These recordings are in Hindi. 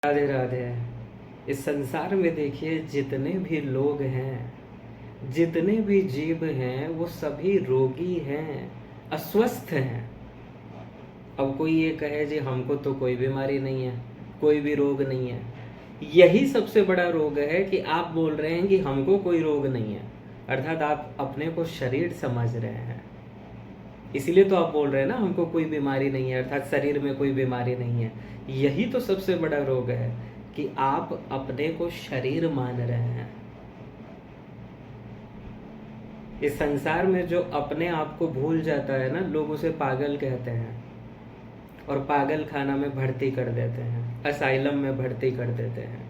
राधे राधे। इस संसार में देखिए जितने भी लोग हैं, जितने भी जीव हैं, वो सभी रोगी हैं, अस्वस्थ हैं। अब कोई ये कहे जी हमको तो कोई बीमारी नहीं है, कोई भी रोग नहीं है, यही सबसे बड़ा रोग है कि आप बोल रहे हैं कि हमको कोई रोग नहीं है, अर्थात आप अपने को शरीर समझ रहे हैं। इसीलिए तो आप बोल रहे हैं ना हमको कोई बीमारी नहीं है, अर्थात शरीर में कोई बीमारी नहीं है। यही तो सबसे बड़ा रोग है कि आप अपने को शरीर मान रहे हैं। इस संसार में जो अपने आप को भूल जाता है ना, लोग उसे पागल कहते हैं और पागल खाना में भर्ती कर देते हैं, असाइलम में भर्ती कर देते हैं।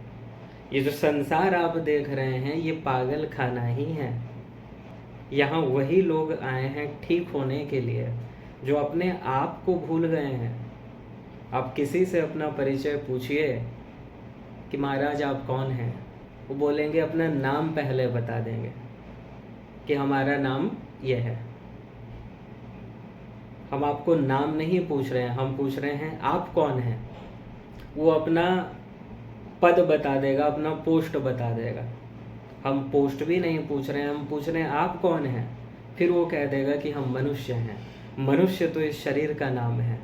ये जो संसार आप देख रहे हैं ये पागल खाना ही है। यहाँ वही लोग आए हैं ठीक होने के लिए जो अपने आप को भूल गए हैं। आप किसी से अपना परिचय पूछिए कि महाराज आप कौन हैं, वो बोलेंगे अपना नाम पहले बता देंगे कि हमारा नाम ये है। हम आपको नाम नहीं पूछ रहे हैं, हम पूछ रहे हैं आप कौन हैं। वो अपना पद बता देगा, अपना पोस्ट बता देगा। हम पोस्ट भी नहीं पूछ रहे हैं, हम पूछ रहे हैं आप कौन हैं। फिर वो कह देगा कि हम मनुष्य हैं। मनुष्य तो इस शरीर का नाम है।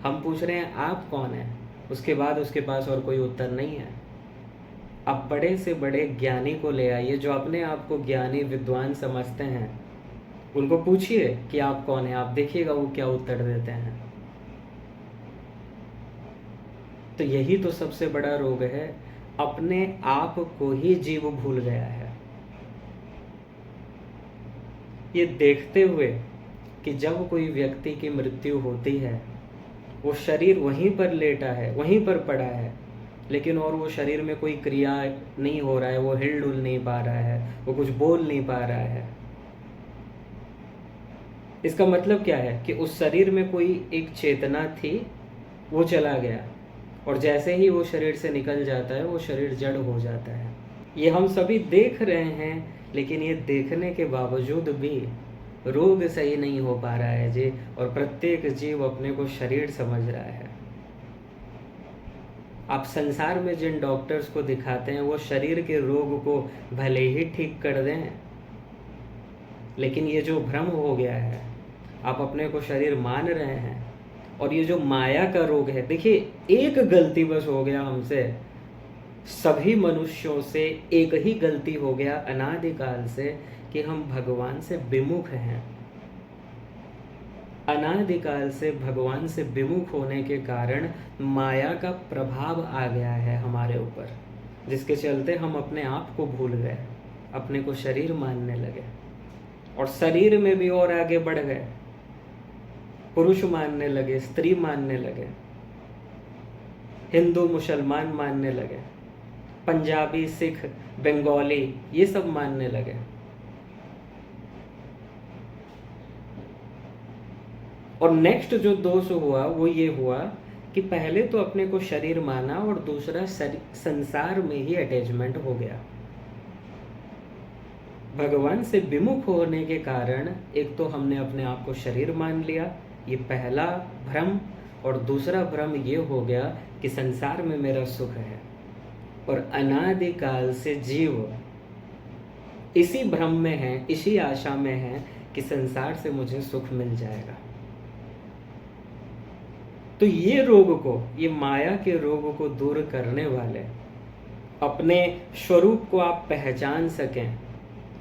हम पूछ रहे हैं आप कौन हैं, उसके बाद उसके पास और कोई उत्तर नहीं है। अब बड़े से बड़े ज्ञानी को ले आइए जो अपने आप को ज्ञानी विद्वान समझते हैं, उनको पूछिए कि आप कौन हैं, आप देखिएगा वो क्या उत्तर देते हैं। तो यही तो सबसे बड़ा रोग है, अपने आप को ही जीव भूल गया है। ये देखते हुए कि जब कोई व्यक्ति की मृत्यु होती है, वो शरीर वहीं पर लेटा है, वहीं पर पड़ा है, लेकिन और वो शरीर में कोई क्रिया नहीं हो रहा है, वो हिल डुल नहीं पा रहा है, वो कुछ बोल नहीं पा रहा है। इसका मतलब क्या है कि उस शरीर में कोई एक चेतना थी, वो चला गया, और जैसे ही वो शरीर से निकल जाता है वो शरीर जड़ हो जाता है। ये हम सभी देख रहे हैं, लेकिन ये देखने के बावजूद भी रोग सही नहीं हो पा रहा है जी, और प्रत्येक जीव अपने को शरीर समझ रहा है। आप संसार में जिन डॉक्टर्स को दिखाते हैं वो शरीर के रोग को भले ही ठीक कर दें, लेकिन ये जो भ्रम हो गया है, आप अपने को शरीर मान रहे हैं, और ये जो माया का रोग है, देखिए एक गलती बस हो गया हमसे, सभी मनुष्यों से एक ही गलती हो गया अनादिकाल से कि हम भगवान से विमुख हैं। अनादिकाल से भगवान से विमुख होने के कारण माया का प्रभाव आ गया है हमारे ऊपर, जिसके चलते हम अपने आप को भूल गए, अपने को शरीर मानने लगे, और शरीर में भी और आगे बढ़ गए, पुरुष मानने लगे, स्त्री मानने लगे, हिंदू मुसलमान मानने लगे, पंजाबी सिख बंगाली ये सब मानने लगे। और नेक्स्ट जो दोष हुआ वो ये हुआ कि पहले तो अपने को शरीर माना और दूसरा संसार में ही अटैचमेंट हो गया। भगवान से विमुख होने के कारण एक तो हमने अपने आप को शरीर मान लिया, ये पहला भ्रम, और दूसरा भ्रम ये हो गया कि संसार में मेरा सुख है, और अनादिकाल से जीव इसी भ्रम में है, इसी आशा में है कि संसार से मुझे सुख मिल जाएगा। तो ये रोग को, ये माया के रोग को दूर करने वाले, अपने स्वरूप को आप पहचान सकें,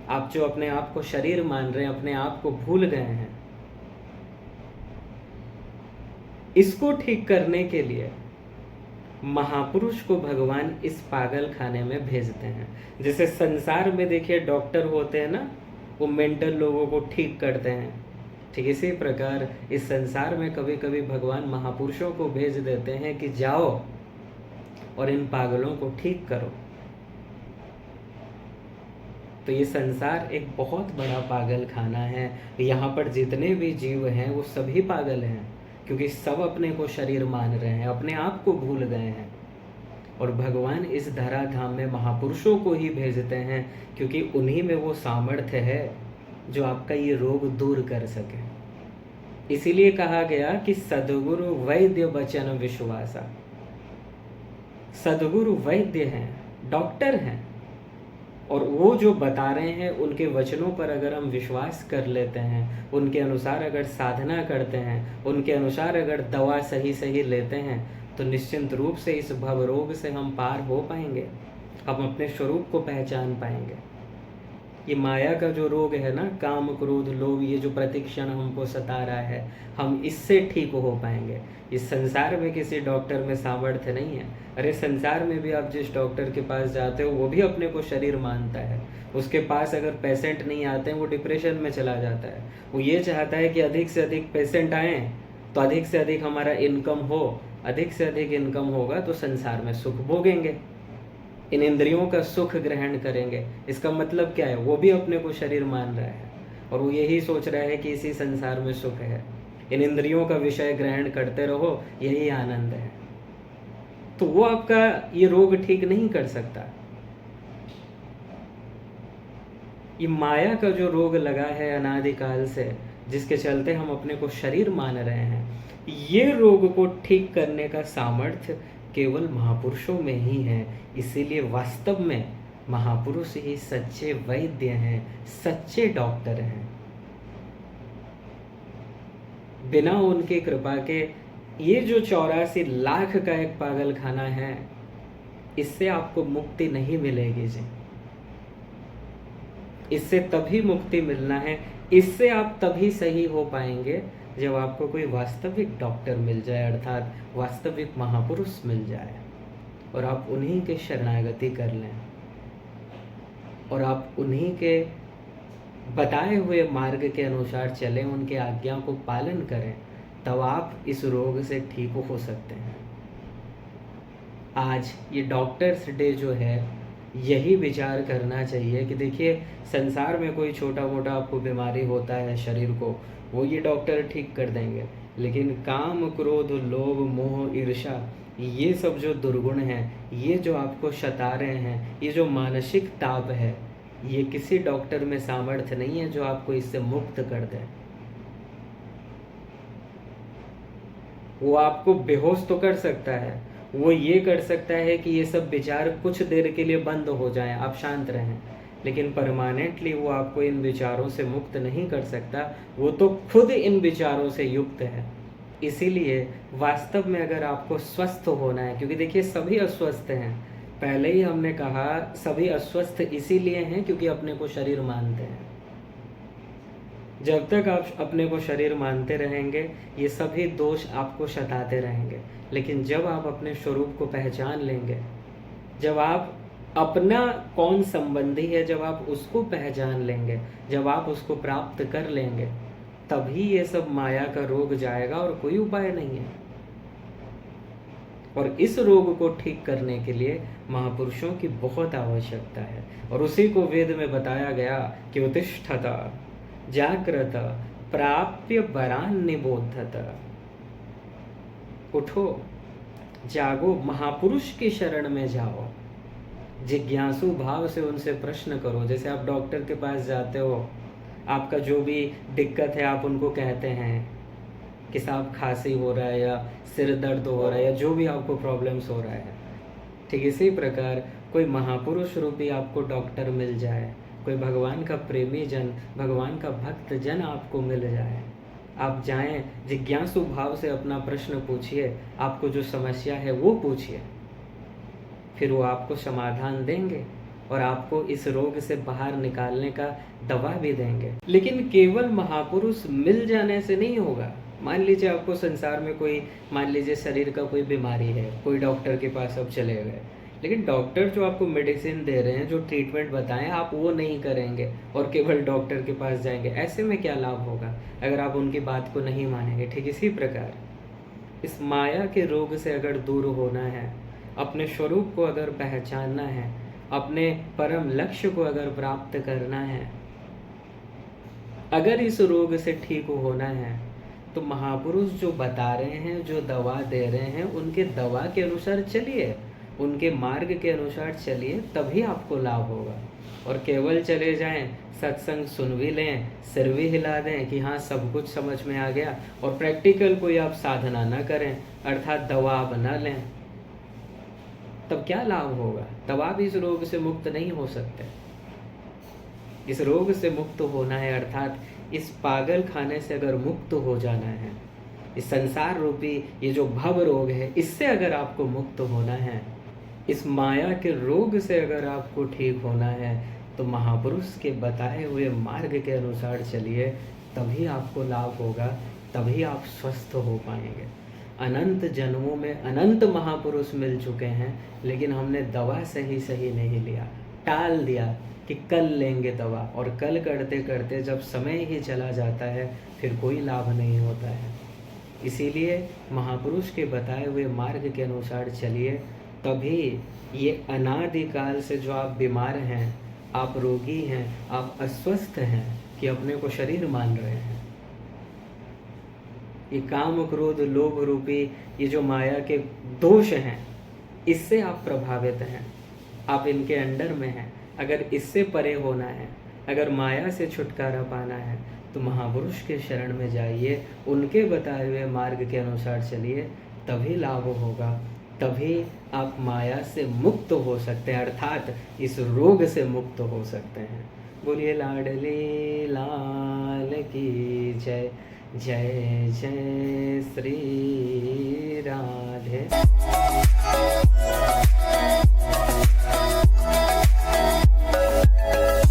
आप जो अपने आप को शरीर मान रहे हैं, अपने आप को भूल गए हैं, इसको ठीक करने के लिए महापुरुष को भगवान इस पागल खाने में भेजते हैं। जैसे संसार में देखिए डॉक्टर होते हैं ना, वो मेंटल लोगों को ठीक करते हैं, ठीक इसी प्रकार इस संसार में कभी कभी भगवान महापुरुषों को भेज देते हैं कि जाओ और इन पागलों को ठीक करो। तो ये संसार एक बहुत बड़ा पागल खाना है। यहाँ पर जितने भी जीव हैं वो सभी पागल हैं, क्योंकि सब अपने को शरीर मान रहे हैं, अपने आप को भूल गए हैं। और भगवान इस धराधाम में महापुरुषों को ही भेजते हैं, क्योंकि उन्हीं में वो सामर्थ्य है जो आपका ये रोग दूर कर सके। इसीलिए कहा गया कि सद्गुरु वैद्य वचन विश्वासा। सद्गुरु वैद्य हैं, डॉक्टर हैं, और वो जो बता रहे हैं उनके वचनों पर अगर हम विश्वास कर लेते हैं, उनके अनुसार अगर साधना करते हैं, उनके अनुसार अगर दवा सही सही लेते हैं, तो निश्चिंत रूप से इस भवरोग से हम पार हो पाएंगे, हम अपने स्वरूप को पहचान पाएंगे। ये माया का जो रोग है ना, काम क्रोध लोभ, ये जो प्रतिक्षण हमको सता रहा है, हम इससे ठीक हो पाएंगे। इस संसार में किसी डॉक्टर में सामर्थ्य नहीं है। अरे संसार में भी आप जिस डॉक्टर के पास जाते हो वो भी अपने को शरीर मानता है। उसके पास अगर पेशेंट नहीं आते हैं वो डिप्रेशन में चला जाता है। वो ये चाहता है कि अधिक से अधिक पेशेंट आए तो अधिक से अधिक हमारा इनकम हो, अधिक से अधिक इनकम होगा तो संसार में सुख भोगेंगे, इन इंद्रियों का सुख ग्रहण करेंगे। इसका मतलब क्या है, वो भी अपने को शरीर मान रहा है और वो यही सोच रहा है कि इसी संसार में सुख है, इन इंद्रियों का विषय ग्रहण करते रहो, यही आनंद है। तो वो आपका ये रोग ठीक नहीं कर सकता। ये माया का जो रोग लगा है अनादिकाल से, जिसके चलते हम अपने को शरीर मान रहे हैं, ये रोग को ठीक करने का सामर्थ्य केवल महापुरुषों में ही है। इसीलिए वास्तव में महापुरुष ही सच्चे वैद्य हैं, सच्चे डॉक्टर हैं। बिना उनकी कृपा के ये जो 84 लाख का एक पागल खाना है, इससे आपको मुक्ति नहीं मिलेगी जी। इससे तभी मुक्ति मिलना है, इससे आप तभी सही हो पाएंगे जब आपको कोई वास्तविक डॉक्टर मिल जाए, अर्थात वास्तविक महापुरुष मिल जाए और आप उन्हीं के शरणागति कर लें और आप उन्हीं के बताए हुए मार्ग के अनुसार चलें, उनके आज्ञा को पालन करें, तब आप इस रोग से ठीक हो सकते हैं। आज ये डॉक्टर्स डे जो है, यही विचार करना चाहिए कि देखिए संसार में कोई छोटा मोटा आपको बीमारी होता है शरीर को, वो ये डॉक्टर ठीक कर देंगे, लेकिन काम क्रोध लोभ मोह ईर्ष्या, ये सब जो दुर्गुण हैं, ये जो आपको सता रहे हैं, ये जो मानसिक ताप है, ये किसी डॉक्टर में सामर्थ्य नहीं है जो आपको इससे मुक्त कर दे। वो आपको बेहोश तो कर सकता है, वो ये कर सकता है कि ये सब विचार कुछ देर के लिए बंद हो जाएं, आप शांत रहें, लेकिन परमानेंटली वो आपको इन विचारों से मुक्त नहीं कर सकता। वो तो खुद इन विचारों से युक्त है। इसीलिए वास्तव में अगर आपको स्वस्थ होना है, क्योंकि देखिए सभी अस्वस्थ हैं, पहले ही हमने कहा सभी अस्वस्थ इसीलिए हैं क्योंकि अपने को शरीर मानते हैं। जब तक आप अपने को शरीर मानते रहेंगे, ये सभी दोष आपको सताते रहेंगे। लेकिन जब आप अपने स्वरूप को पहचान लेंगे, जब आप अपना कौन संबंधी है, जब आप उसको पहचान लेंगे, जब आप उसको प्राप्त कर लेंगे, तभी ये सब माया का रोग जाएगा और कोई उपाय नहीं है। और इस रोग को ठीक करने के लिए महापुरुषों की बहुत आवश्यकता है और उसी को वेद में बताया गया कि उत्तिष्ठत जागृत प्राप्य वरान निबोधत। उठो, जागो, महापुरुष की शरण में जाओ, जिज्ञासु भाव से उनसे प्रश्न करो। जैसे आप डॉक्टर के पास जाते हो, आपका जो भी दिक्कत है आप उनको कहते हैं कि साहब खांसी हो रहा है या सिर दर्द हो रहा है या जो भी आपको प्रॉब्लम्स हो रहा है, ठीक इसी प्रकार कोई महापुरुष रूपी आपको डॉक्टर मिल जाए, कोई भगवान का प्रेमी जन, भगवान का भक्त जन आपको मिल जाए, आप जाएं, जिज्ञासु भाव से अपना प्रश्न पूछिए, आपको जो समस्या है वो पूछिए, फिर वो आपको समाधान देंगे और आपको इस रोग से बाहर निकालने का दवा भी देंगे। लेकिन केवल महापुरुष मिल जाने से नहीं होगा। मान लीजिए आपको संसार में कोई, मान लीजिए शरीर का कोई बीमारी है, कोई डॉक्टर के पास आप चले गए, लेकिन डॉक्टर जो आपको मेडिसिन दे रहे हैं, जो ट्रीटमेंट बताएं, आप वो नहीं करेंगे और केवल डॉक्टर के पास जाएंगे, ऐसे में क्या लाभ होगा अगर आप उनकी बात को नहीं मानेंगे। ठीक इसी प्रकार इस माया के रोग से अगर दूर होना है, अपने स्वरूप को अगर पहचानना है, अपने परम लक्ष्य को अगर प्राप्त करना है, अगर इस रोग से ठीक होना है, तो महापुरुष जो बता रहे हैं, जो दवा दे रहे हैं, उनके दवा के अनुसार चलिए, उनके मार्ग के अनुसार चलिए, तभी आपको लाभ होगा। और केवल चले जाएं, सत्संग सुन भी लें, सिर भी हिला दें कि हाँ सब कुछ समझ में आ गया, और प्रैक्टिकल कोई आप साधना ना करें, अर्थात दवा आप ना लें, तब क्या लाभ होगा? तब आप इस रोग से मुक्त नहीं हो सकते। इस रोग से मुक्त होना है, अर्थात इस पागल खाने से अगर मुक्त हो जाना है, इस संसार रूपी ये जो भव रोग है, इससे अगर आपको मुक्त होना है, इस माया के रोग से अगर आपको ठीक होना है, तो महापुरुष के बताए हुए मार्ग के अनुसार चलिए, तभी आपको लाभ होगा, तभी आप स्वस्थ हो पाएंगे। अनंत जन्मों में अनंत महापुरुष मिल चुके हैं, लेकिन हमने दवा सही सही नहीं लिया, टाल दिया कि कल लेंगे दवा, और कल करते करते जब समय ही चला जाता है फिर कोई लाभ नहीं होता है। इसीलिए महापुरुष के बताए हुए मार्ग के अनुसार चलिए, तभी ये अनादिकाल से जो आप बीमार हैं, आप रोगी हैं, आप अस्वस्थ हैं कि अपने को शरीर मान रहे हैं, ये काम क्रोध लोभ रूपी ये जो माया के दोष हैं, इससे आप प्रभावित हैं, आप इनके अंडर में हैं। अगर इससे परे होना है, अगर माया से छुटकारा पाना है, तो महापुरुष के शरण में जाइए, उनके बताए हुए मार्ग के अनुसार चलिए, तभी लाभ होगा, तभी आप माया से मुक्त हो सकते हैं, अर्थात इस रोग से मुक्त हो सकते हैं। बोलिए लाडली लाल की जय। जय जय श्री राधे।